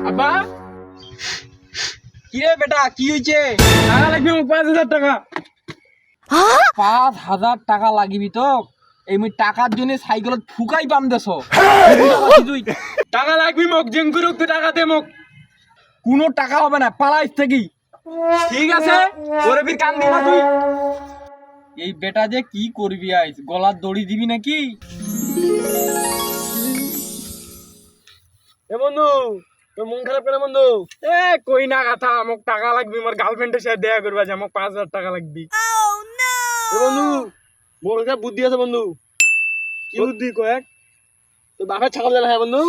আব্বা কি রে বেটা কি হইছে? টাকা লাগবে 5000 টাকা। 5000 টাকা লাগিবি তো? এই মুই টাকার জন্য সাইকেলত ফুকাই পাম দেছ। টাকা লাগবি মোক জেং করে তুই টাকা দে মোক। কোনো টাকা হবে না, পালাইস থাকি। ঠিক আছে ওরে ফির কান দিনা তুই। এই বেটা যে কি করবি আইস, গলার দড়ি দিবি নাকি? এ বন্ধু তোর মন খারাপ কেন বন্ধু? এ কই না কথা, মোক টাকা লাগবে, মোর গার্লফ্রেন্ডের সাথে দেখা করবা যে, মোক 5000 টাকা লাগবে। এ বন্ধু মোর কাছে বুদ্ধি আছে বন্ধু। কি বুদ্ধি কয়েক? তোর বাপের ছাগল জানা হ্যাঁ বন্ধু?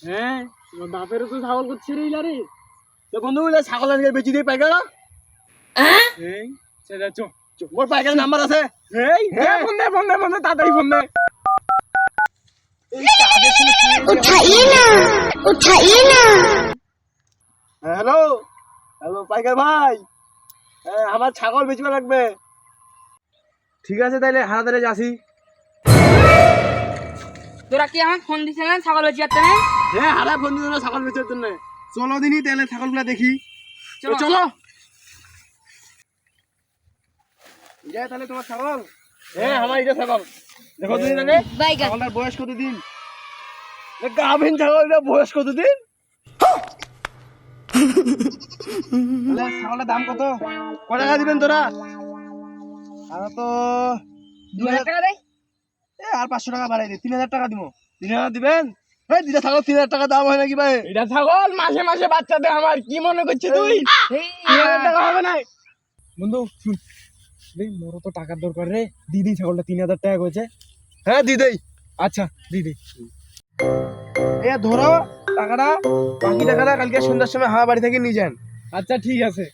হ্যাঁ তোমার বাপেরও তো ছাগল করছে রে ইলারে। তো বন্ধু ইলা ছাগল আনকে বেচি দিয়ে পাইকারা। এই সেটা চো মোর পাইকার নাম্বার আছে। এই ফোন দে তাড়াতাড়ি ফোন দে। उठाइए ना। হ্যালো হ্যালো পাইকার ভাই, আমার ছাগল বেচবা লাগবে। ঠিক আছে তাইলে হারাদারে যাসি। তোরা কি আমার ফোন দিছে না ছাগল বেচিয়াতে না? হ্যাঁ হারা ফোন দিল না ছাগল বেচার জন্য। চলো দিনই তাহলে ছাগলগুলা দেখি। চলো যাই তাহলে তোমার ছাগল। হ্যাঁ আমার এটা ছাগল দেখো তুমি জানে ছাগলটার বয়স কতদিন? গাভিন ছাগলটার বয়স কতদিন? ছাগলের দাম কত? কত টাকা দিবেন তোরা? আর তো 2000 টাকা দে। আর 500 টাকা বাড়াই দে, 3000 টাকা দিব। 3000 দিবেন? এই দুইটা ছাগল 3000 টাকা দাম হয় নাকি ভাই? এটা ছাগল মাসে মাসে বাচ্চা দেয়। আমার কি মনে করছিস তুই? 3000 টাকা হবে না বন্ধু। মোর তো টাকার দরকার রে, দিদি ছাগলটা 3000 টাকা কইছে। হ্যাঁ দি দেই। আচ্ছা দি দেই। এ ধরো টাকাটা, বাকি টাকাটা কালকে সন্ধ্যার সময় হাওয়া বাড়ি থেকে নিয়ে যান। আচ্ছা ঠিক আছে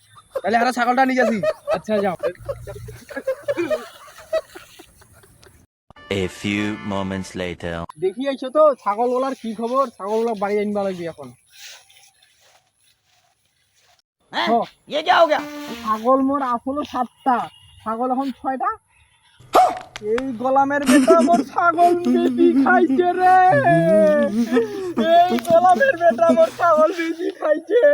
তাহলে হারা ছাগলটা নিয়ে যাচ্ছি। আচ্ছা যাও। A few moments later. দেখি আইছো তো ছাগলগুলার কি খবর? ছাগলগুলা বাড়ি আনবা লাগবে এখন। ये क्या हो गया? ছাগল মোর আসলে 7টা, ছাগল এখন 6টা। এই গোলামের বেটা মোর ছাগল বেশি খাইছে রে। এই গোলামের বেটা মোর ছাগল বেশি খাইছে।